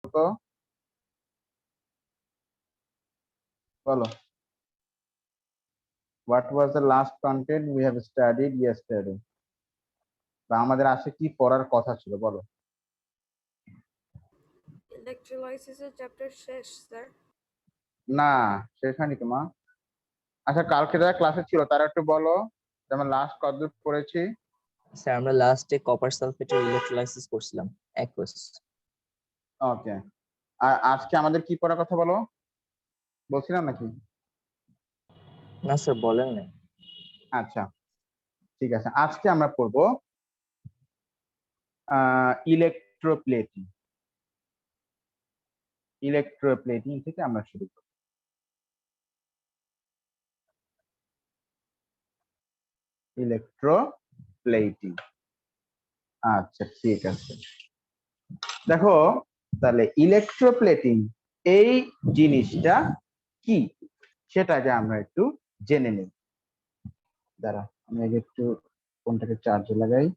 তো বলো, what was the last content we have studied yesterday? বা আমাদের আজকে কি পড়ার কথা ছিল বলো। ইলেকট্রোলাইসিসের চ্যাপ্টার শেষ স্যার। না, শেষ হয়নি তোমার। আচ্ছা, কালকে যারা ক্লাসে ছিল তারা একটু বলো যে আমরা লাস্ট কতদূর পড়েছি। স্যার আমরা লাস্টে কপার সালফেটের ইলেকট্রোলাইসিস করছিলাম অ্যাকুয়াস। ওকে, আর আজকে আমাদের কি পড়ার কথা বলো, বলছিলাম নাকি? না স্যার বলেন না। আচ্ছা ঠিক আছে, আজকে আমরা পড়বো ইলেকট্রোপ্লেটিং। ইলেকট্রোপ্লেটিং থেকে আমরা শুরু করব। ইলেকট্রোপ্লেটিং, আচ্ছা ঠিক আছে। দেখো তাহলে ইলেকট্রোপ্লেটিং এই জিনিসটা কি সেটাকে আমরা একটু জেনে নিই। দাঁড়া, আমি আগে একটু ফোনটাকে চার্জে লাগাই।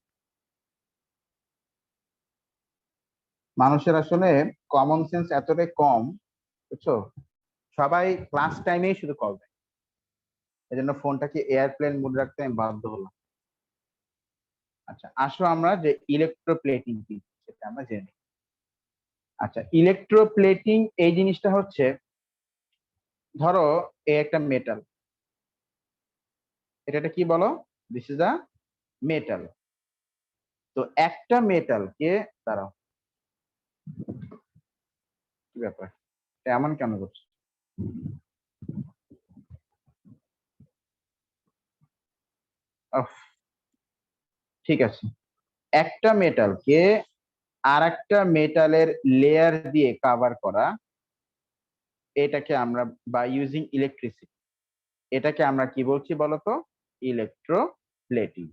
মানুষের আসলে কমন সেন্স এতটাই কম, বুঝছো, সবাই ক্লাস টাইমেই শুধু কল দেয়, এই জন্য ফোনটাকে এয়ারপ্লেন মোড রাখতে আমি বাধ্য হলাম। আচ্ছা আসো আমরা যে ইলেকট্রোপ্লেটিং কি সেটা আমরা জেনে নিই। আচ্ছা, ইলেকট্রোপ্লেটিং এই জিনিসটা হচ্ছে, ধরো এই একটা মেটাল, এটা কি বলো, দিস ইজ আ মেটাল। তো একটা মেটালকে, দাঁড়াও কি ব্যাপার, এমন কেন করছে? ঠিক আছে, একটা মেটালকে আর একটা মেটালের লেয়ার দিয়ে কভার করা, এটাকে আমরা বা ইউজিং ইলেকট্রিসিটি, এটাকে আমরা কি বলছি বলতো, ইলেকট্রোপ্লেটিং।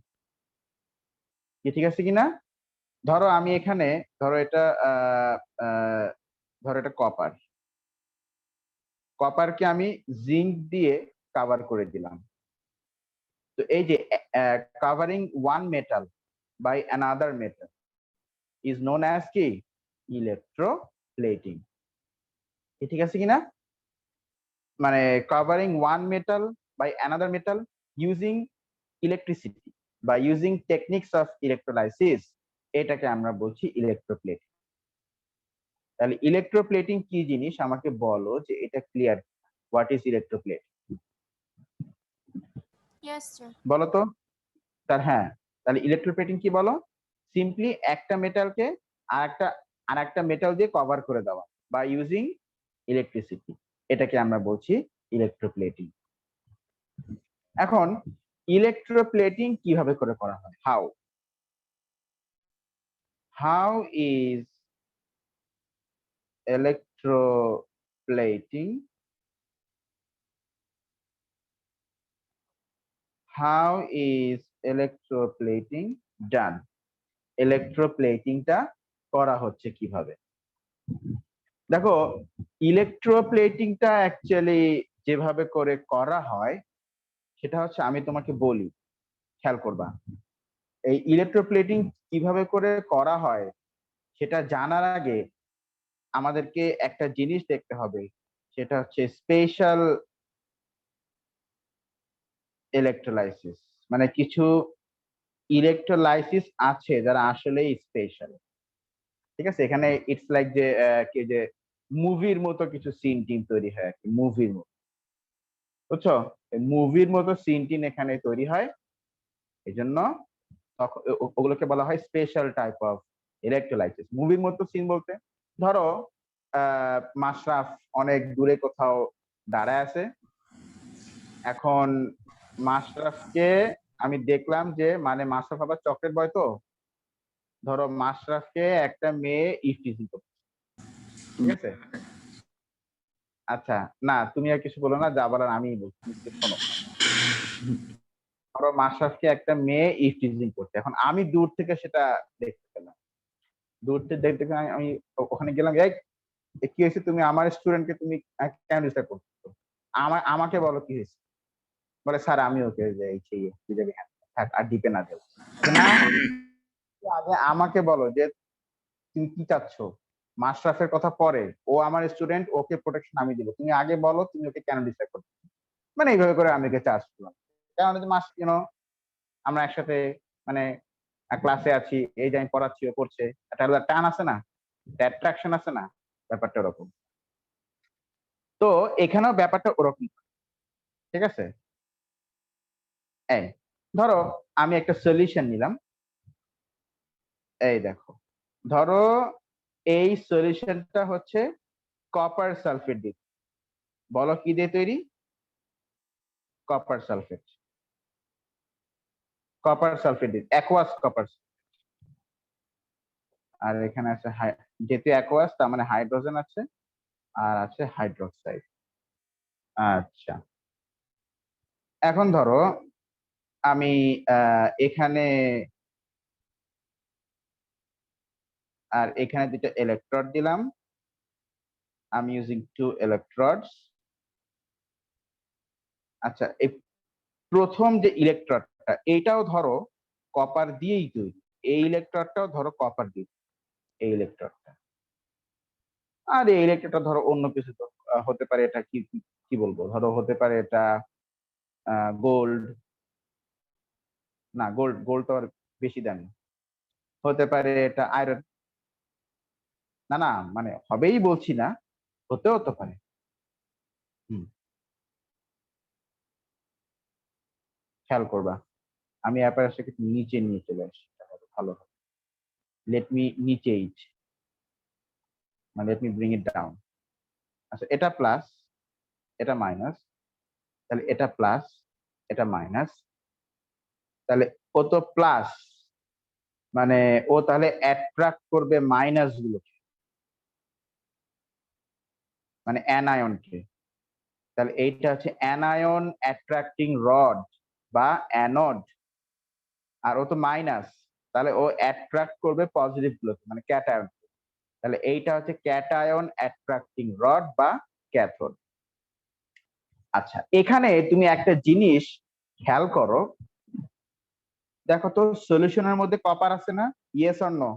কি ঠিক আছে কিনা? ধরো আমি এখানে, ধরো এটা ধরো এটা কপার, কপারকে আমি জিঙ্ক দিয়ে কভার করে দিলাম। তো এই যে covering one metal by another metal is known as কি, ইলেকট্রোপ্লেটিং। ঠিক আছে কিনা? মানে covering one metal by another metal using electricity বা ইউজিং টেকনিক্স অফ ইলেকট্রোলাইসিস, এটাকে আমরা বলছি ইলেকট্রোপ্লেটিং। তাহলে ইলেকট্রোপ্লেটিং কি জিনিস আমাকে বলো, যে এটা clear, what is electroplating? Yes sir. বলো তো। তার হ্যাঁ, তাহলে ইলেকট্রোপ্লেটিং কি বলো, সিম্পলি একটা মেটালকে আর একটা মেটাল দিয়ে কভার করে দেওয়া বা ইউজিং ইলেকট্রিসিটি, এটাকে আমরা বলছি ইলেকট্রোপ্লেটিং। এখন ইলেকট্রোপ্লেটিং কিভাবে করে করা হয়, how is electroplating how is electroplating done? ইলেকট্রোপ্লেটিংটা করা হচ্ছে কিভাবে? দেখো ইলেকট্রোপ্লেটিংটা অ্যাকচুয়ালি যেভাবে করে করা হয় সেটা হচ্ছে, আমি তোমাকে বলি, খেয়াল করবা, এই ইলেকট্রোপ্লেটিং কিভাবে করে করা হয় সেটা জানার আগে আমাদেরকে একটা জিনিস দেখতে হবে, সেটা হচ্ছে স্পেশাল ইলেকট্রোলাইসিস। মানে কিছু ইলেকট্রোলাইসিস আছে যারা আসলে স্পেশাল। ঠিক আছে, এখানে ইটস লাইক যে কি যে মুভির মতো কিছু সিন টিন তৈরি হয় আর কি, মুভির মতো, বুঝছো, মুভির মতো সিন টিন এখানে তৈরি হয়। এই জন্য ওগুলোকে বলা হয় স্পেশাল টাইপ অফ ইলেকট্রোলাইসিস। মুভির মতো সিন বলতে, ধরো মাশরাফ অনেক দূরে কোথাও দাঁড়ায় আছে, এখন মাশরাফকে আমি দেখলাম যে, মানে মাশরাফ আবার চকলেট বয়, তো ধরো মাশরাফকে একটা মেয়ে ইফটিজিং করছে, ঠিক আছে? আচ্ছা, না তুমি আর কিছু বলো না, যা বলার আমি বলছি, শোনো। ধরো মাশরাফকে একটা মেয়ে ইফটিজিং করছে, এখন আমি দূর থেকে সেটা দেখতে পেলাম, দূর থেকে দেখতে আমি ওখানে গেলাম, কি হয়েছে, তুমি আমার স্টুডেন্টকে তুমি কেন ডিস্টার্ব করছো, আমাকে বলো কি হয়েছে। বলে স্যার আমি ওকে থাক আর ডিপে না দেব না, আগে আমাকে বলো যে তুমি কি চাচ্ছ, মাশরাফের কথা পরে, ও আমার স্টুডেন্ট, ওকে প্রোটেকশন আমি দিব, তুমি আগে বলো তুমি ওকে কেন ডিসাইড করছো, মানে এইভাবে করে আমি ওকে চার্জ করলাম। কারণ আমরা একসাথে মানে ক্লাসে আছি, এই যে আমি পড়াচ্ছি ও করছে, একটা আলাদা টান আছে না, অ্যাট্রাকশন আছে না, ব্যাপারটা ওরকম। তো এখানেও ব্যাপারটা ওরকম, ঠিক আছে? এই ধরো আমি একটা সলিউশন নিলাম, এই দেখো, ধরো এই সলিউশনটা হচ্ছে কপার সালফেট দিয়ে, বলো কি দিয়ে তৈরি? কপার সালফেট, কপার সালফেট দিয়ে, অ্যাকোয়াস কপার। আর এখানে আছে যেহেতু অ্যাকোয়াস তার মানে হাইড্রোজেন আছে, আর আছে হাইড্রোক্সাইড। আচ্ছা, এখন ধরো আমি এখানে আর এখানে দুটো ইলেকট্রড দিলাম, আমি ইউজিং 2 ইলেকট্রডস। আচ্ছা, এই প্রথম যে ইলেকট্রডটা, এইটাও ধরো কপার দিয়েই তৈরি, এই ইলেকট্রডটাও ধরো কপার দিয়ে, এই ইলেকট্রডটা। আর এই ইলেকট্রডটা ধরো অন্য কিছু তো হতে পারে, এটা কি কি বলবো, ধরো হতে পারে এটা গোল্ড, না গোল্ড, গোল্ড তো আর বেশি দামি, হতে পারে এটা আয়রন, না না মানে হবেই বলছি না, হতেও তো পারে। হুম, খেয়াল করবা, আমি অ্যাপারেশনকে নিচে নিয়ে চলে আসি, তাহলে ভালো হবে। লেট মি নিচে ইট, মানে let me bring it down. আচ্ছা, এটা প্লাস, এটা মাইনাস, তাহলে এটা প্লাস, এটা মাইনাস, তাহলে ও তো প্লাস, মানে ও তাহলে অ্যাট্রাক্ট করবে মাইনাস গুলোকে, মানে অ্যানায়নকে। তাহলে এইটা হচ্ছে অ্যানায়ন অ্যাট্রাক্টিং রড বা অ্যানোড, আর ও তো মাইনাস, তাহলে ও অ্যাট্রাক্ট করবে পজিটিভ গুলোকে, মানে ক্যাটায়ন। তাহলে এইটা হচ্ছে ক্যাটায়ন অ্যাট্রাক্টিং রড বা ক্যাথোড। আচ্ছা, এখানে তুমি একটা জিনিস খেয়াল করো, দেখো তো সলিউশনের মধ্যে কপার আছে না? ইয়েস অর নো,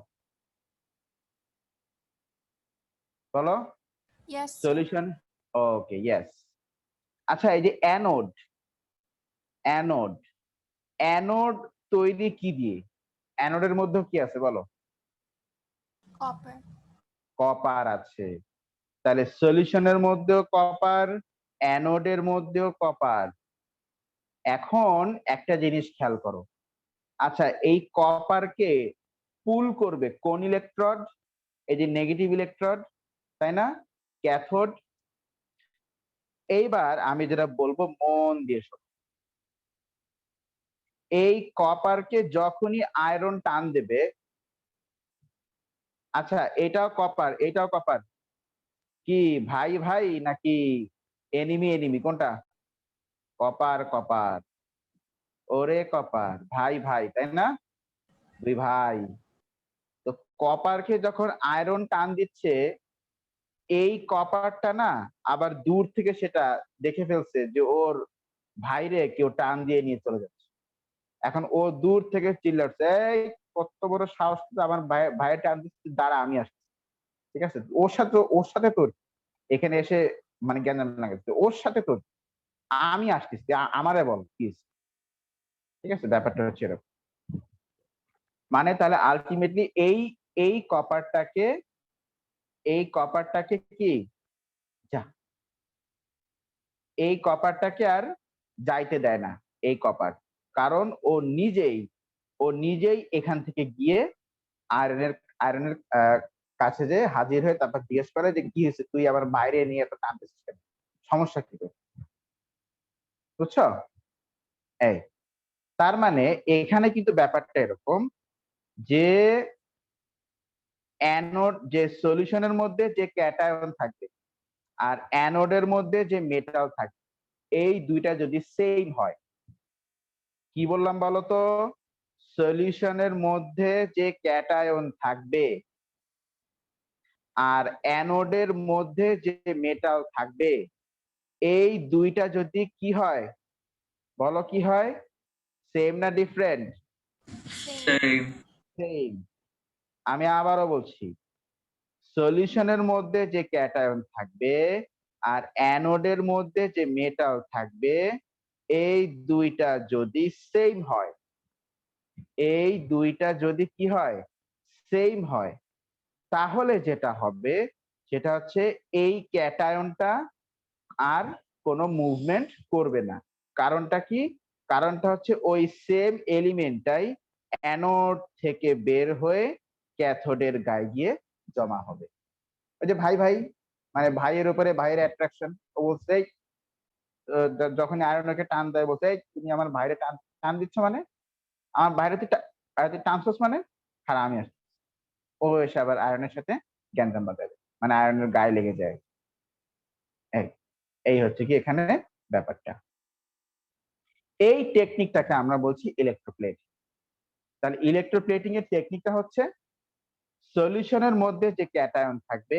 বলো। Yes, sir. সলিউশন, ওকে, ইয়েস। আচ্ছা, এই যে অ্যানোড, অ্যানোড, অ্যানোড তৈরি কি দিয়ে? অ্যানোডের মধ্যে কি আছে বলো? Copper. কপার আছে, তাহলে সলিউশনের মধ্যেও কপার, অ্যানোডের মধ্যেও কপার। এখন একটা জিনিস খেয়াল করো, আচ্ছা এই কপারকে পুল করবে কোন ইলেকট্রড? এই যে নেগেটিভ ইলেকট্রড, তাই না, ক্যাথোড। এইবার আমি যেটা বলবো মন দিয়ে শোনো, এই কপারকে যখনই আয়রন টান দেবে, আচ্ছা এটাও কপার, এটাও কপার, কি ভাই ভাই নাকি এনিমি এনিমি, কোনটা? কপার কপার, ওরে কপার, ভাই ভাই, তাই না, দুই ভাই। তো কপারকে যখন আয়রন টান দিচ্ছে, এই কপারটা না আবার দূর থেকে সেটা দেখে ফেলছে যে ওর ভাইরে কেউ টান দিয়ে নিয়ে চলে যাচ্ছে। এখন ও দূর থেকে চিল্লাচ্ছে, এই কত বড় সাহস আমার ভাইয়ের টান দিচ্ছে, দাঁড়া আমি আসছি। ঠিক আছে, ওর সাথে তোর এখানে এসে মানে জ্ঞান লাগাচ্ছে, ওর সাথে তোর, আমি আসতেছি, আমারে বল প্লিজ। ঠিক আছে, ব্যাপারটা হচ্ছে এরকম। মানে তাহলে আলটিমেটলি এই এই কপারটাকে, এই কপারটাকে কি যা, এই কপারটাকে আর যাইতে দেয় না এই কপার, কারণ ও নিজেই এখান থেকে গিয়ে আয়রনের আয়রনের কাছে যে হাজির হয়ে তারপর জিজ্ঞেস করে যে কি হয়েছে, তুই আবার বাইরে নিয়ে এত টানতেছিস কেন, সমস্যা কি তোর? বুঝছো? এই তার মানে এখানে কিন্তু ব্যাপারটা এরকম যে অ্যানোড, যে সলিউশনের মধ্যে যে ক্যাটায়ন থাকবে আর অ্যানোডের মধ্যে যে মেটাল থাকবে, এই দুইটা যদি সেম হয়, কি বললাম বলতো, সলিউশনের মধ্যে যে ক্যাটায়ন থাকবে আর অ্যানোডের মধ্যে যে মেটাল থাকবে, এই দুইটা যদি কি হয় বলো, কি হয়? সেম না ডিফারেন্ট? Same. সেম। আমি আবারও বলছি, সলিউশনের মধ্যে যে ক্যাটায়ন থাকবে আর অ্যানোডের মধ্যে যে মেটাল থাকবে, এই দুইটা যদি সেম হয়, এই দুইটা যদি কি হয়, সেম হয়, তাহলে যেটা হবে সেটা হচ্ছে এই ক্যাটায়নটা আর কোনো মুভমেন্ট করবে না। কারণটা কি? কারণটা হচ্ছে ওই সেম এলিমেন্টটাই অ্যানোড থেকে বের হয়ে ক্যাথোডের গায়ে গিয়ে জমা হবে। ওই যে ভাই ভাই, মানে ভাইয়ের উপরে ভাইয়ের অ্যাট্রাকশন, ও বলছে যখন আয়রনকে টান দেয় বলছে, তুমি আমার ভাইরে টান টান দিচ্ছ মানে, আমার বাইরে তুই টানছস মানে, খারাপ আমি আসছি। ও এসে আবার আয়রনের সাথে গ্যাঞ্জাম বাজাবে, মানে আয়রনের গায়ে লেগে যায়। এই এই হচ্ছে কি এখানে ব্যাপারটা। এই টেকনিকটাকে আমরা বলছি ইলেকট্রোপ্লেটিং। তাহলে ইলেকট্রোপ্লেটিং এর টেকনিকটা হচ্ছে সলিউশনের মধ্যে যে ক্যাটায়ন থাকবে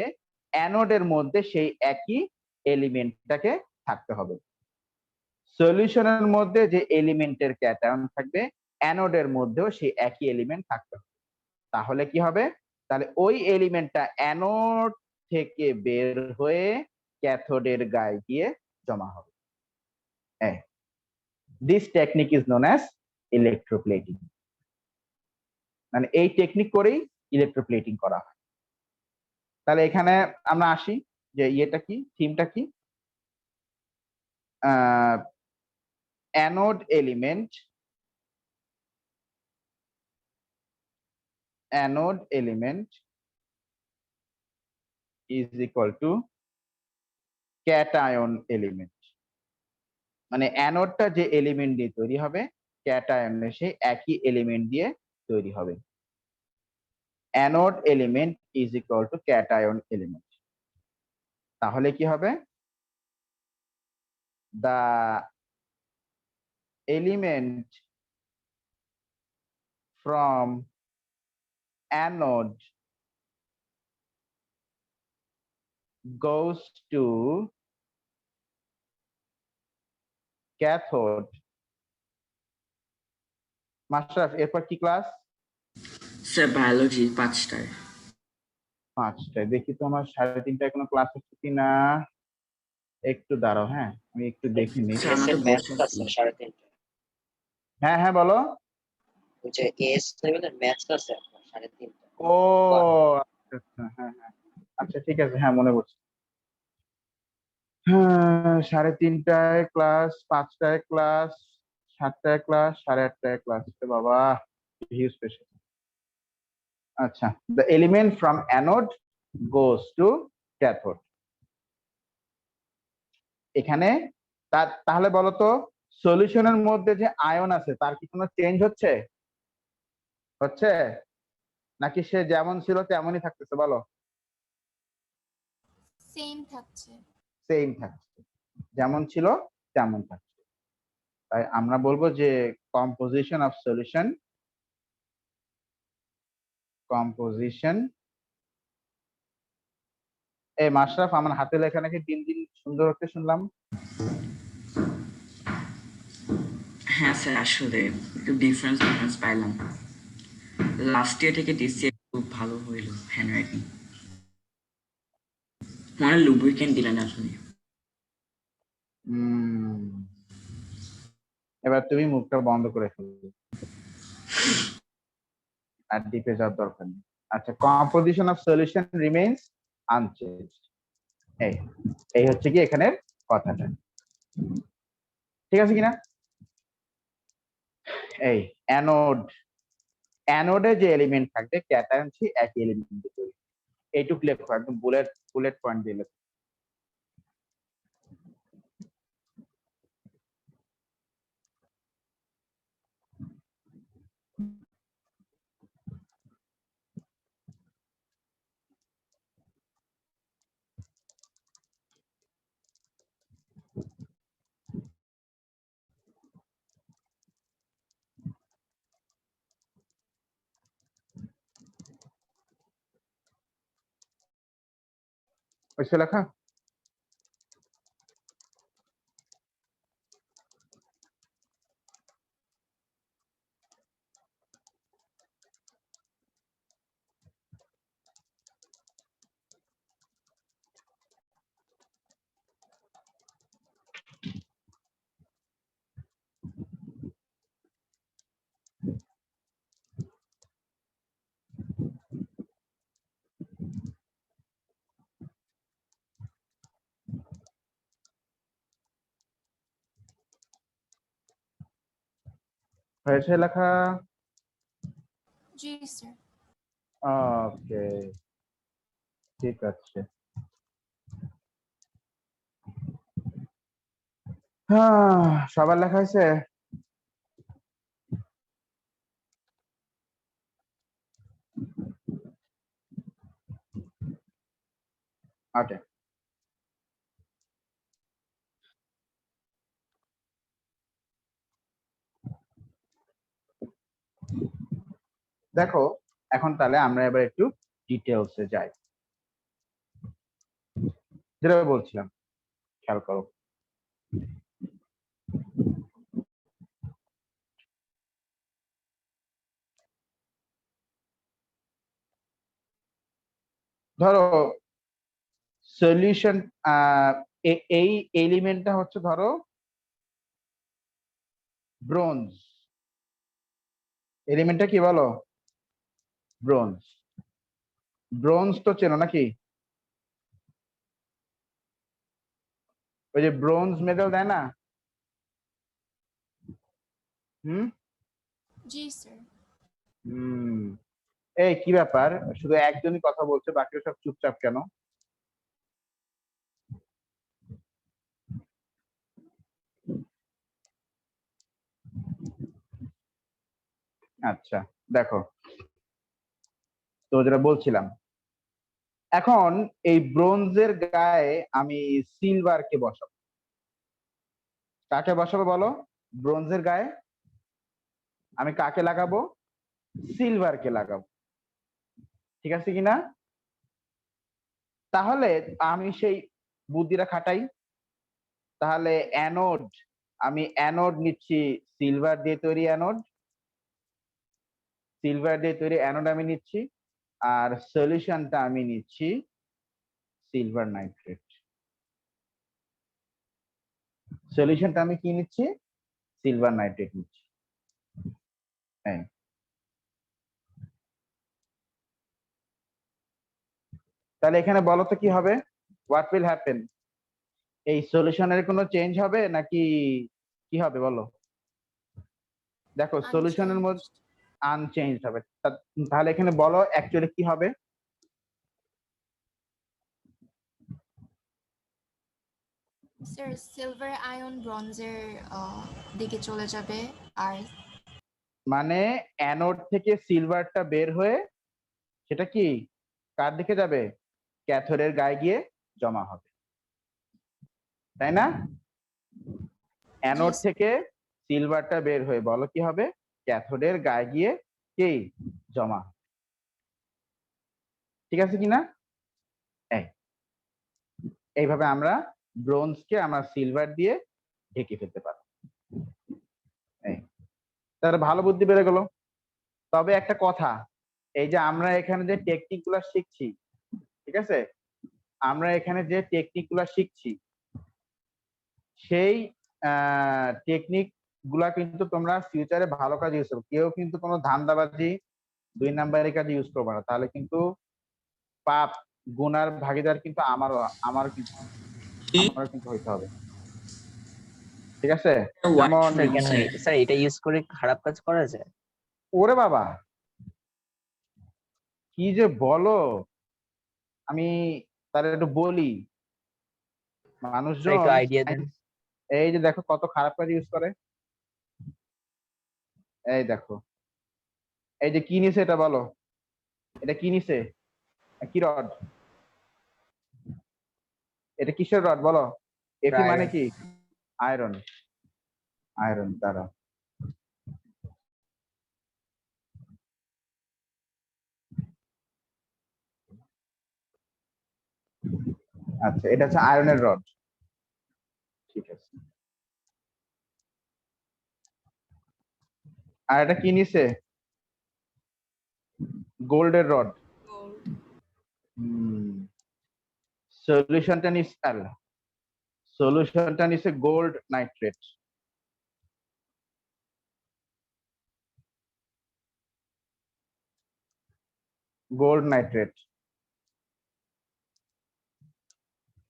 অ্যানোডের মধ্যে সেই একই এলিমেন্টটাকে থাকতে হবে। সলিউশনের মধ্যে যে এলিমেন্টের ক্যাটায়ন থাকবে অ্যানোডের মধ্যেও সেই একই এলিমেন্ট থাকতে হবে। তাহলে কি হবে? তাহলে ওই এলিমেন্টটা অ্যানোড থেকে বের হয়ে ক্যাথোডের গায়ে গিয়ে জমা হবে। This technique is known as electroplating. মানে এই টেকনিক করেই ইলেকট্রোপ্লেটিং করা হয়। তাহলে এখানে আমরা আসি যে ইয়েটা কি, থিমটা কি, anode element, anode element is equal to cation element. মানে অ্যানোডটা যে এলিমেন্ট দিয়ে তৈরি হবে, ক্যাটায়ন সেই একই এলিমেন্ট দিয়ে তৈরি হবে। Anode element is equal to cation element. তাহলে কি হবে? The element from anode goes to cathode। Mashraf এরপর কি ক্লাস? স্যার বায়োলজি 5টায়। 5টায়। দেখি তো আমার 3:30টায় কোনো ক্লাস হচ্ছে কিনা, একটু দাঁড়াও। হ্যাঁ আমি একটু দেখে নিই। স্যার আমার তো ম্যাথস বসে আছে 3:30। হ্যাঁ হ্যাঁ বলো। ওই যে এস লেভেলের ম্যাথস আছে আপনার 3:30। ও আচ্ছা আচ্ছা, হ্যাঁ হ্যাঁ, আচ্ছা ঠিক আছে, হ্যাঁ মনে পড়ছে। হ্যাঁ 3:30টায় ক্লাস, 5টায় ক্লাস, 7টায় ক্লাস, 8:30টায় ক্লাস। বাবা হিউজ প্রেশার। আচ্ছা, the element from anode goes to cathode। এখানে তাহলে বলো তো, সলিউশনের মধ্যে যে আয়ন আছে তার কি কোনো চেঞ্জ হচ্ছে? হচ্ছে নাকি সে যেমন ছিল তেমনই থাকতেছে? বলো। সেম থাকছে। সেম থাকছে, যেমন ছিল তেমন থাকছে। তাই আমরা বলবো যে কম্পোজিশন অফ সলিউশন, কম্পোজিশন। এই মাশরাফ, আমার হাতে লেখা নাকি দিন দিন সুন্দর হচ্ছে শুনলাম। হ্যাঁ স্যার, আসলে একটু ডিফারেন্স পাইলাম। লাস্ট ইয়ার থেকে দিস ইয়ার খুব ভালো হইল হ্যান্ড রাইটিং। মনে লুব্রিকেন্ট দিলেন আপনি। এবার তুমি মুখটা বন্ধ করে ফেলো, আর ডিপে যাওয়ার দরকার নেই। আচ্ছা, composition of solution remains unchanged. এই এই হচ্ছে কি এখানের কথাটা, ঠিক আছে কিনা? এই অ্যানোডে যে এলিমেন্ট থাকবে ক্যাটায়ন সেই একই এলিমেন্ট দিয়ে তৈরি। এইটুকু লেখো, একদম বুলেট পয়েন্ট দিয়ে লেখো। হয়েছে লেখা? হয়েছে লেখা? G, sir. ওকে, ঠিক আছে। হ্যাঁ, সবার লেখা হয়েছে? ওকে, দেখো এখন তাহলে আমরা এবার একটু ডিটেলসে যাই। যেটা বলছিলাম খেয়াল করো, ধরো সলিউশন, এই এলিমেন্টটা হচ্ছে ধরো ব্রোঞ্জ। এলিমেন্টটা কি বলো? ব্রোঞ্জ। ব্রোঞ্জ তো চেনো নাকি? ওই যে ব্রোঞ্জ মেডেল দেয় না? হুম G, sir. হুম এই কি ব্যাপার, শুধু একজনই কথা বলছে, বাকিরা সব চুপচাপ কেন? আচ্ছা, দেখো তো যেটা বলছিলাম, এখন এই ব্রোঞ্জের গায়ে আমি সিলভারকে বসাবো। কাকে বসাবো বলো? ব্রোঞ্জের গায়ে আমি কাকে লাগাবো? সিলভারকে লাগাবো। ঠিক আছে কিনা? তাহলে আমি সেই বুদ্ধিটা খাটাই। তাহলে অ্যানোড, আমি অ্যানোড নিচ্ছি সিলভার দিয়ে তৈরি অ্যানোড, সিলভার দিয়ে তৈরি অ্যানোড আমি নিচ্ছি, আর সলিউশনটা আমি নিচ্ছি সিলভার নাইট্রেট। সলিউশনটা আমি কি নিচ্ছি? সিলভার নাইট্রেট নিচ্ছি। হ্যাঁ, তাহলে এখানে বলো তো কি হবে? What will happen? এই সলিউশনের কোনো চেঞ্জ হবে নাকি কি হবে বলো? দেখো সলিউশনের মধ্যে Unchanged. আনচেঞ্জ হবে। তাহলে এখানে বলো অ্যাকচুয়ালি কি হবে? Sir, silver ion bronzer দিকে চলে যাবে আর মানে অ্যানোড থেকে সিলভারটা বের হয়ে সেটা কি কার দিকে যাবে? ক্যাথোডের গায়ে গিয়ে জমা হবে, তাই না? Anode Yes. থেকে সিলভারটা বের হয়ে বলো কি হবে? ক্যাথোডের গায়ে গিয়ে কি জমা হবে। ঠিক আছে কিনা? এই এইভাবে আমরা ব্রোঞ্জকে আমরা সিলভার দিয়ে ঢেকে ফেলতে পারি। এই তাহলে ভালো বুদ্ধি বেড়ে গেল। তবে একটা কথা, এই যে আমরা এখানে যে টেকনিক গুলা শিখছি, ঠিক আছে, আমরা এখানে যে টেকনিক গুলা শিখছি সেই টেকনিক গুলা কিন্তু তোমরা ফিউচারে ভালো কাজে ইউজ করবে। কেউ কিন্তু কোনো ধান্দাবাজি 2 নাম্বারের কাজে ইউজ করবে না, তাহলে কিন্তু পাপ গুনার ভাগিদার কিন্তু আমারও কিন্তু কি আমারও কিন্তু হইতে হবে। ঠিক আছে? হোয়াইট যেমন স্যার কেন স্যার? স্যার এটা ইউজ করে খারাপ কাজ করা যায়? ওরে বাবা কি যে বলো, আমি তার একটু বলি স্যার একটু মানুষজন আইডিয়া দেন। এই যে দেখো কত খারাপ কাজ ইউজ করে। এই দেখো, এই যে কি নিছে এটা বলো, এটা কি নিছে? কি রড? এটা কিসের রড বলো? এফি মানে আয়রন। কি? আয়রন। আয়রন দ্বারা, আচ্ছা এটা হচ্ছে আয়রনের রড। ঠিক আছে, আর এটা কি নিছে? গোল্ডের রড। gold. সলিউশনটা নিচ্ছে সলিউশনটা নিচ্ছে গোল্ড নাইট্রেট। গোল্ড নাইট্রেট,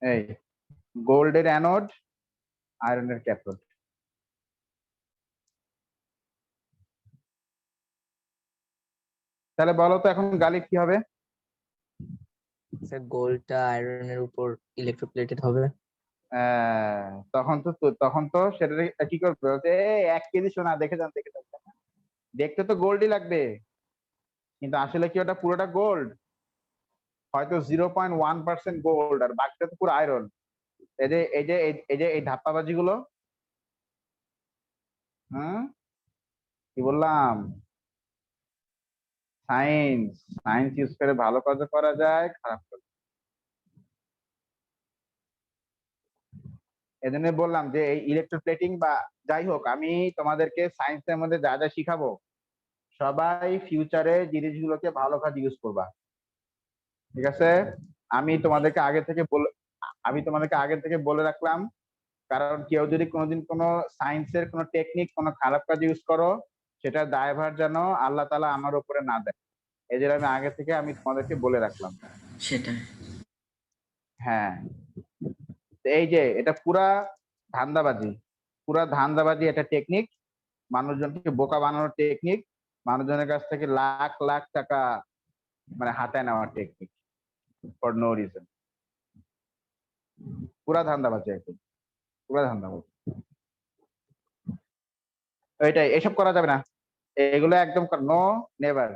এই গোল্ডের অ্যানোড, আয়রনের ক্যাথোড। তাহলে বলো তো এখন গালিব কি হবে? স্যার গোল্ডটা আয়রনের উপর ইলেকট্রোপ্লেটেড হবে। তখন তো সেটা কি করবে, বলছে, "এই, 1 কেজি সোনা দেখে যান দেখে যান।" দেখতে তো গোল্ডই লাগবে, কিন্তু আসলে কি ওটা পুরোটা গোল্ড? হয়তো 0.1% গোল্ড আর বাকিটা তো পুরো আয়রন। এই ধাপ্পাবাজি গুলো, হুম, কি বললাম? সায়েন্স সায়েন্স ইউজ করে ভালো কাজও করা যায়, খারাপ কাজ। এজন্য বললাম যে এই ইলেকট্রোপ্লেটিং বা যাই হোক, আমি তোমাদেরকে সায়েন্সের মধ্যে যা যা শিখাবো সবাই ফিউচারে জিনিসগুলোকে ভালো কাজ ইউজ করবা, ঠিক আছে? আমি তোমাদেরকে আগে থেকে বলে আমি তোমাদেরকে আগে থেকে বলে রাখলাম, কারণ কেউ যদি কোনোদিন কোনো সায়েন্সের কোনো টেকনিক কোনো খারাপ কাজ ইউজ করো, সেটা দায়ভার যেন আল্লাহ তাআলা আমার উপরে না দেয়। এই জন্য আমি আগে থেকে তোমাদেরকে বলে রাখলাম। সেটাই। হ্যাঁ, তো এই যে এটা ধান্দাবাজি পুরা ধান্দাবাজি, এটা টেকনিক, মানুষজনকে বোকা বানানোর টেকনিক, মানুষজনের কাছ থেকে লাখ লাখ টাকা মানে হাতায় নেওয়ার টেকনিক ফর নো রিজন। পুরা ধান্দাবাজি, একদম পুরা ধান্দাবাজি। এটাই, এসব করা যাবে না, এগুলো একদম নো, নেভার।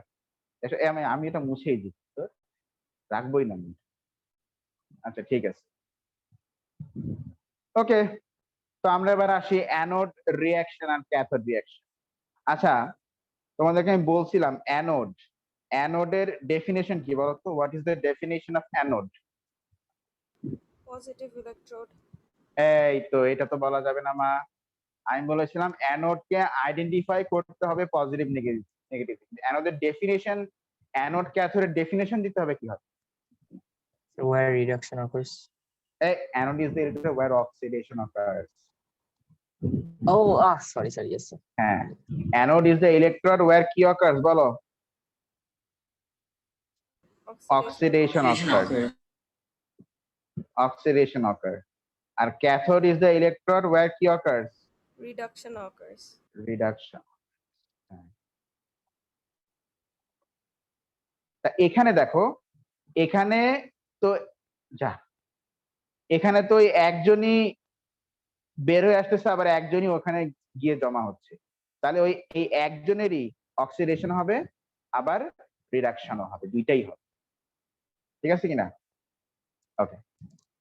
আমি এটা মুছেই দিই তো, রাখবোই না আমি। আচ্ছা ঠিক আছে, ওকে। তো আমরা এবার আসি অ্যানোড রিয়াকশন আর ক্যাথোড রিয়াকশন। আচ্ছা, তোমাদেরকে আমি বলছিলাম অ্যানোডের ডেফিনেশন কি বলতো? What is the definition of anode? Positive electrode. এই তো, এটা তো বলা যাবে না মা। আমি বলেছিলাম অ্যানোডকে আইডেন্টিফাই করতে হবে পজিটিভ নেগেটিভ নেগেটিভ। অ্যানোডের ডেফিনেশন, অ্যানোড ক্যাথোডের ডেফিনেশন দিতে হবে কি হবে? where reduction occurs. Anode is the electrode where oxidation occurs. Oh, sorry, yes sir. হ্যাঁ, anode is the electrode where কি occurs বলো? Oxidation occurs. Oxidation occurs. R cathode is the electrode where কি occurs? Reduction occurs. Reduction. তা এখানে দেখো, এখানে তো যা এখানে তো ওই একজনই বের হয়ে আসতেছে, আবার একজনই ওখানে গিয়ে জমা হচ্ছে। তাহলে এই একজনেরই অক্সিডেশন হবে, আবার রিডাকশনও হবে, দুইটাই হবে, ঠিক আছে কিনা? ওকে,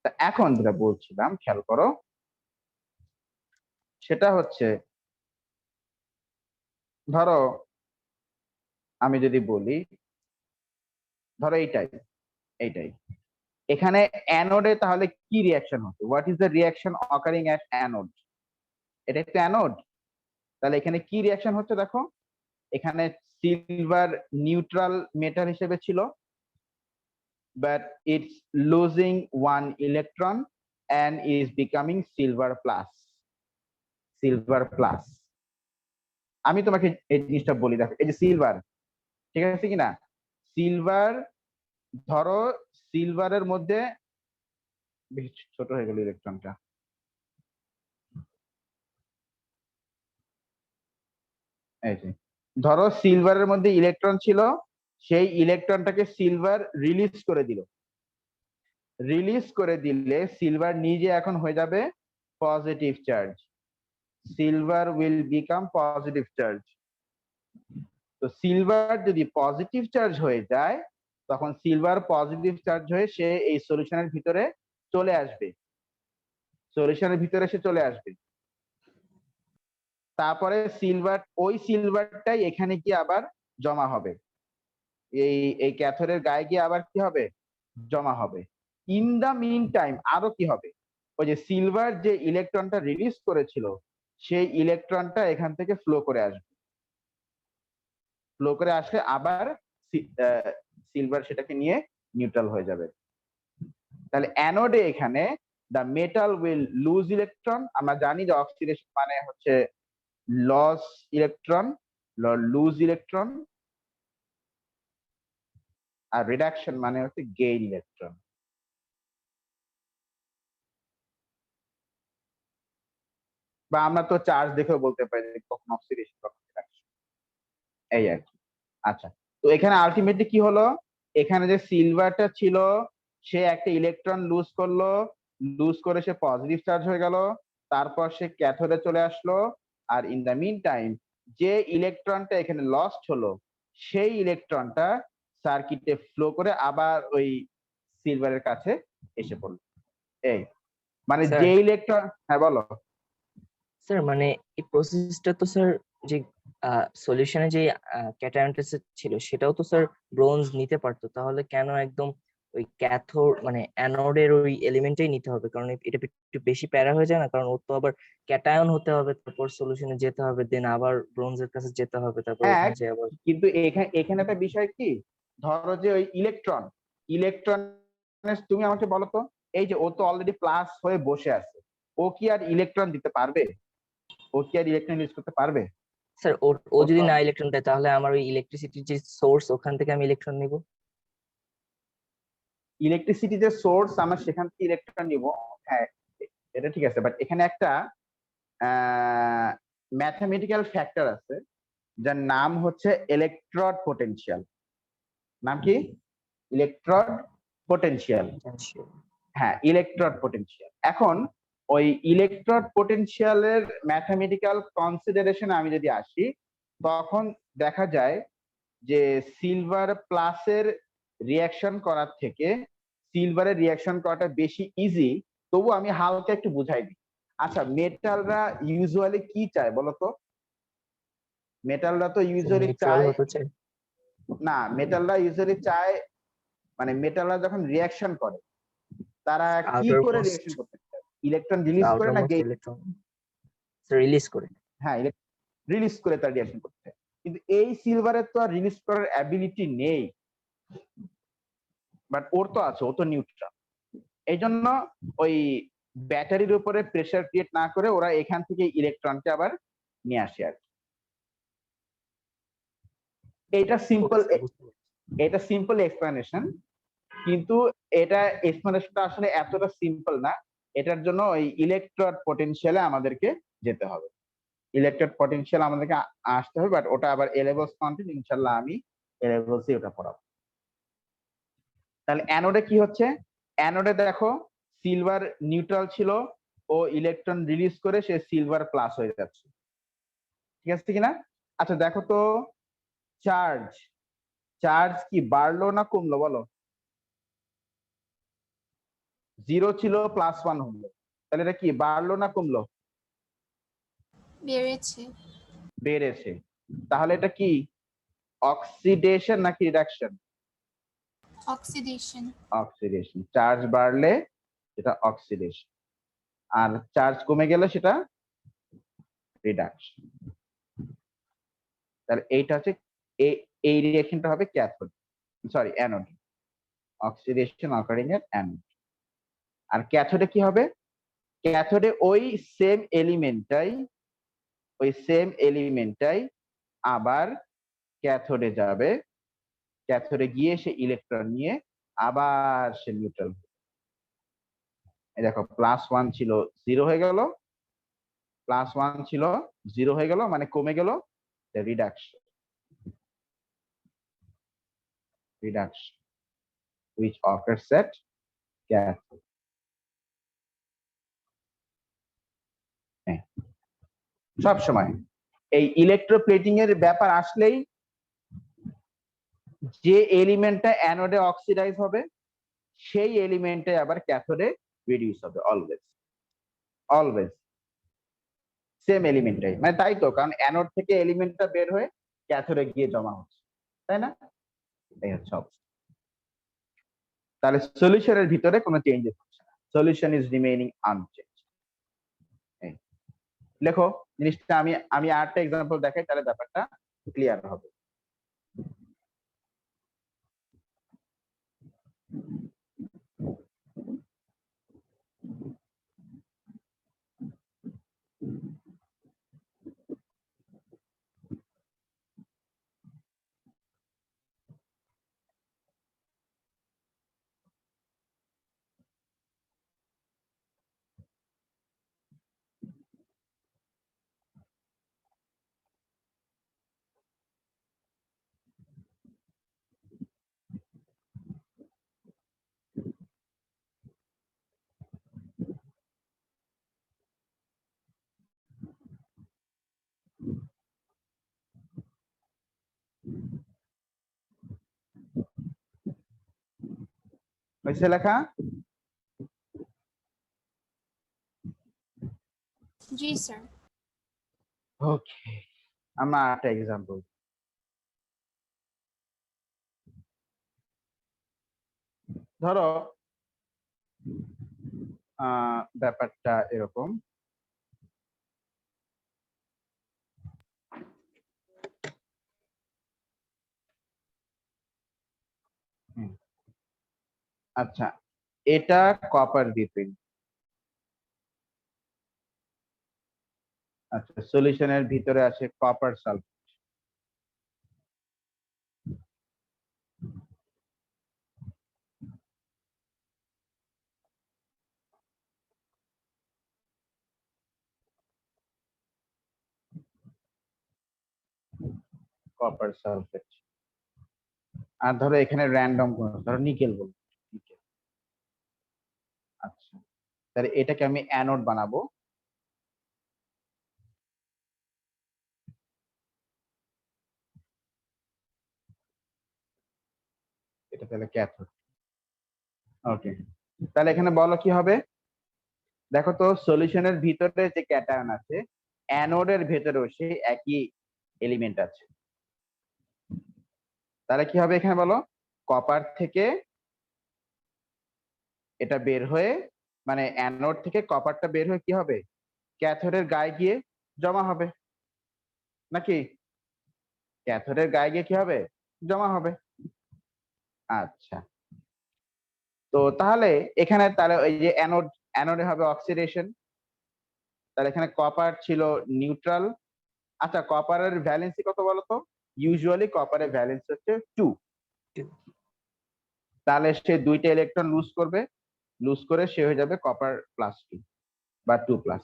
তা এখন যেটা বলছিলাম খেয়াল করো, সেটা হচ্ছে ধরো আমি যদি বলি, ধরো এইটাই এইটাই এখানে অ্যানোডে তাহলে কি রিয়াকশন হচ্ছে? What is the reaction occurring at anode? এটা একটা অ্যানোড, তাহলে এখানে কি রিয়াকশন হচ্ছে দেখো। এখানে সিলভার নিউট্রাল মেটাল হিসেবে ছিল, but it's losing 1 electron and is becoming silver plus. আমি তোমাকে এই জিনিসটা বলি, দেখো এই যে সিলভার, ঠিক আছে কিনা? সিলভার, ধরো সিলভারের মধ্যে বেশ ছোট হয়ে গেল ইলেকট্রনটা, এই যে ধরো সিলভারের মধ্যে ইলেকট্রন ছিল, সেই ইলেকট্রনটাকে সিলভার রিলিজ করে দিলে সিলভার নিজে এখন হয়ে যাবে positive charge. Silver will become positive charge. তো সিলভার যদি পজিটিভ চার্জ হয়ে যায়, তখন সিলভার পজিটিভ চার্জ হয়ে সে এই সলিউশনের ভিতরে চলে আসবে, তারপরে ওই সিলভারটাই এখানে গিয়ে আবার জমা হবে, এই ক্যাথোডের গায়ে গিয়ে আবার কি হবে? জমা হবে। ইন দা মিন টাইম আরো কি হবে, ওই যে সিলভার যে ইলেকট্রনটা রিলিজ করেছিল, সেই ইলেকট্রনটা এখান থেকে ফ্লো করে আসলে আবার সিলভার সেটাকে নিয়ে নিউট্রাল হয়ে যাবে। তাহলে অ্যানোডে এখানে the metal will lose electron. আমরা জানি যে অক্সিডেশন মানে হচ্ছে লস ইলেকট্রন, লুজ ইলেকট্রন, আর রিডাকশন মানে হচ্ছে গেইন ইলেকট্রন। বা আমরা তো চার্জ দেখেও বলতে পারি কখন অক্সিডেশন কখন রিডাকশন, এই আর কি। আচ্ছা, তো তো এখানে আলটিমেটলি কি হলো, এখানে যে সিলভারটা ছিল সে একটা ইলেকট্রন লুজ করলো, লুজ করে সে পজিটিভ চার্জ হয়ে গেল, তারপর সে ক্যাথোডে চলে আসলো, আর ইন দ্য মিন টাইম যে ইলেকট্রনটা এখানে লস্ট হলো সেই ইলেকট্রনটা সার্কিটে ফ্লো করে আবার ওই সিলভারের কাছে এসে পড়লো। এই মানে স্যার যে ইলেকট্রন, হ্যাঁ বলো। স্যার মানে এই প্রসেসটা তো স্যার যে সলিউশনে যে ক্যাটায়নটা ছিল সেটাও তো স্যার ব্রোঞ্জ নিতে পারতো, তাহলে কেন একদম ওই ক্যাথোড মানে অ্যানোডের ওই এলিমেন্টটাই নিতে হবে? কারণ এটা একটু বেশি প্যারা হয়ে যায় না? কারণ ওর তো আবার ক্যাটায়ন হতে হবে, তারপর সলিউশনে যেতে হবে, দেন আবার ব্রোঞ্জের কাছে যেতে হবে, তারপর হ্যাঁ ওখানে যে আবার। কিন্তু এখানে এখানে একটা বিষয় কি, ধরো যে ওই ইলেকট্রন, ইলেকট্রন তুমি আমাকে বলো তো, এই যে ও তো অলরেডি প্লাস হয়ে বসে আছে, ও কি আর ইলেকট্রন দিতে পারবে? ও কি আর ইলেকট্রন ইউজ করতে পারবে? স্যার ও ও যদি তো না ইলেকট্রন দেয় তাহলে আমার ওই ইলেকট্রিসিটির যে সোর্স ওখান থেকে আমি ইলেকট্রন নিব। ইলেকট্রিসিটি যে সোর্স আমার সেখান থেকে ইলেকট্রন নিব, হ্যাঁ এটা ঠিক আছে, বাট এখানে একটা ম্যাথমেটিক্যাল ফ্যাক্টর আছে যার নাম হচ্ছে ইলেকট্রড পোটেনশিয়াল। নাম কি? ইলেকট্রড পোটেনশিয়াল। হ্যাঁ, ইলেকট্রড পোটেনশিয়াল। এখন ওই ইলেকট্রড পোটেনশিয়ালের ম্যাথমেটিক্যাল কনসিডারেশন আমি যদি আসি, তখন দেখা যায় যে সিলভার প্লাসের রিয়াকশন করার থেকে সিলভারের রিয়াকশন করাটা বেশি ইজি। তবু আমি হালকা একটু বুঝাই দিই। আচ্ছা, মেটালরা ইউজুয়ালি কি চায় বলতো? মেটালরা তো ইউজুয়ালি নিউট্রাল চায়, হতে চাই। না মেটালরা ইউজুয়ালি চায়, মানে মেটালরা যখন রিয়াকশন করে তারা কি আউটার করে মোস্ট রিয়াকশন করতে চায়? ইলেকট্রন রিলিজ করে আউটার না মোস্ট গেইন? ইলেকট্রন রিলিজ করে। হ্যাঁ, রিলিজ করে তার রিয়াকশন করতে চায়। কিন্তু এই সিলভারের তো আর রিলিজ করার অ্যাবিলিটি নেই, বাট ওর তো আছে, ও তো নিউট্রাল। এই জন্য ওই ব্যাটারির উপরে প্রেসার ক্রিয়েট না করে ওরা এখান থেকে ইলেকট্রনকে আবার নিয়ে আসে আর কি। এটা ওকে সিম্পল, স্যার, বুঝতে পারছি। এটা সিম্পল এক্সপ্লেনেশন, কিন্তু এটা এক্সপ্লেনেশনটা আসলে এতটা সিম্পল না। এটার জন্য ওই ইলেকট্রড পটেনশিয়ালে আমাদেরকে যেতে হবে, ইলেকট্রড পটেনশিয়াল আমাদেরকে আসতে হবে, বাট ওটা আবার এ লেভেলস কন্টেন্ট, ইনশাল্লাহ আমি এ লেভেলসে ওটা পড়াবো। তাহলে অ্যানোডে কি হচ্ছে? অ্যানোডে দেখো সিলভার নিউট্রাল ছিল, ও ইলেকট্রন রিলিজ করে সে সিলভার প্লাস হয়ে যাচ্ছে, ঠিক আছে কিনা? আচ্ছা দেখো তো, চার্জ, চার্জ কি বাড়লো না কমলো বলো? জিরো ছিল প্লাস ওয়ান হলো, তাহলে এটা কি বাড়লো না কমলো? বেড়েছে। বেড়েছে। তাহলে এটা কি অক্সিডেশন নাকি রিডাকশন? অক্সিডেশন। অক্সিডেশন। চার্জ বাড়লে সেটা অক্সিডেশন, আর চার্জ কমে গেলে সেটা রিডাকশন। তাহলে এইটা হচ্ছে এই রিঅ্যাকশনটা হবে cathode, sorry anode, oxidation occurring at anode. আর ক্যাথোডে কি হবে? ক্যাথোডে ওই সেম এলিমেন্টটাই, ওই সেম এলিমেন্টটাই আবার ক্যাথোডে যাবে, ক্যাথোডে গিয়ে সে ইলেকট্রন নিয়ে আবার সে নিউট্রাল। এই দেখো প্লাস ওয়ান ছিল জিরো হয়ে গেল, প্লাস ওয়ান ছিল জিরো হয়ে গেল, মানে কমে গেল, reduction, reduction which occurs at cathode. সব সময় এই ইলেকট্রোপ্লেটিং এর ব্যাপার আসলেই যে এলিমেন্টটা অ্যানোডে অক্সিডাইজ হবে সেই এলিমেন্টে আবার ক্যাথোডে রিডিউস হবে, অলওয়েজ, অলওয়েজ সেম এলিমেন্টটাই। মানে তাই তো, কারণ অ্যানোড থেকে এলিমেন্টটা বের হয়ে ক্যাথোডে গিয়ে জমা হচ্ছে, তাই না? এই হচ্ছে অবস্থা। তাহলে সলিউশনের ভিতরে কোনো চেঞ্জেস হচ্ছে না, সলিউশন ইজ রিমেইনিং আনচেঞ্জ। লেখো জিনিসটা, আমি আমি আরেকটা এক্সাম্পল দেখাই, তাহলে ব্যাপারটা ক্লিয়ার হবে। হয়েছে লেখা? জি স্যার। ওকে, আমরা একটা এক্সাম্পল। ধরো ব্যাপারটা এরকম, আচ্ছা এটা কপার বিপিন, আচ্ছা সলিউশনের ভিতরে আছে কপার সালফেট, কপার সালফেট। আর ধরো এখানে র্যান্ডম কোন, ধরো নিকেল বলবো, নিকেল। আচ্ছা তাহলে এটাকে আমি অ্যানোড বানাবো, এটা তাহলে ক্যাথোড। ওকে, তাহলে এখানে বলো কি হবে? দেখো তো সলিউশনের ভিতরে যে ক্যাটায়ন আছে, অ্যানোডের ভেতরেও সেই একই এলিমেন্ট আছে। তাহলে কি হবে এখানে বলো? কপার থেকে এটা বের হয়ে, মানে অ্যানোড থেকে কপারটা বের হয়ে কি হবে? ক্যাথোডের গায়ে গিয়ে জমা হবে, নাকি? ক্যাথোডের গায়ে গিয়ে কি হবে? জমা হবে। আচ্ছা, তো তাহলে এখানে তাহলে ওই যে অ্যানোডে হবে অক্সিডেশন, তাহলে এখানে কপার ছিল নিউট্রাল। আচ্ছা কপারের ভ্যালেন্সি কত বলতো? ইউজুয়ালি কপারের ভ্যালেন্সি হচ্ছে 2। তাহলে সে দুইটা ইলেকট্রন লুজ করবে, লুজ করে সে হয়ে যাবে কপার +2 বা 2+,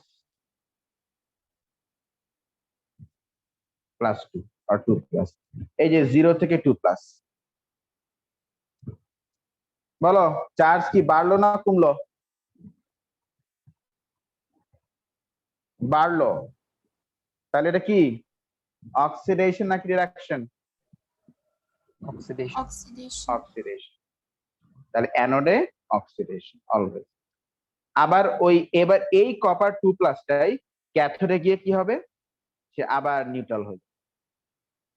+2 আর 2+। এই যে 0 থেকে 2+, বলো চার্জ কি বাড়লো না কমলো? বাড়লো। তাহলে এটা কি অক্সিডেশন নাকি রিডাকশন? অক্সিডেশন। অক্সিডেশন। অক্সিডেশন। তাহলে অ্যানোডে অক্সিডেশন অলওয়েজ। আবার ওই এবার এই কপার 2+টাই ক্যাথোডে গিয়ে কি হবে? সে আবার নিউট্রাল হবে,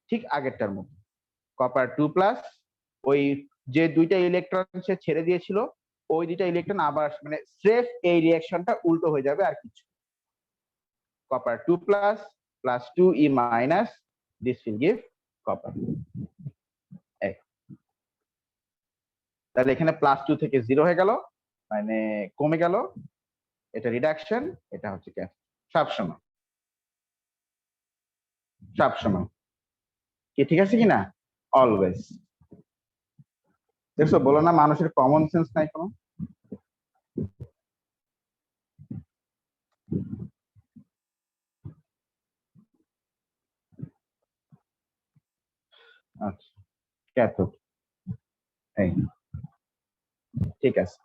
ঠিক আগেরটার মতো। কপার 2+, ওই যে দুইটা ইলেকট্রন সে ছেড়ে দিয়েছিল, ওই দুইটা ইলেকট্রন আবার মানে স্রেফ এই রিঅ্যাকশনটা উল্টো হয়ে যাবে আর কিছু। Copper 2+ +2E- this will give copper। তাহলে এখানে +2 থেকে 0 হয়ে গেল, মানে কমে গেল, এটা রিডাকশন, এটা হচ্ছে ক্যাথোড। সবসময় সবসময় কি ঠিক আছে কিনা? অলওয়েজ। দেখছো, বলো না মানুষের কমন সেন্স নাই কোনো। আচ্ছা ক্যাথোড, এই ঠিক আছে।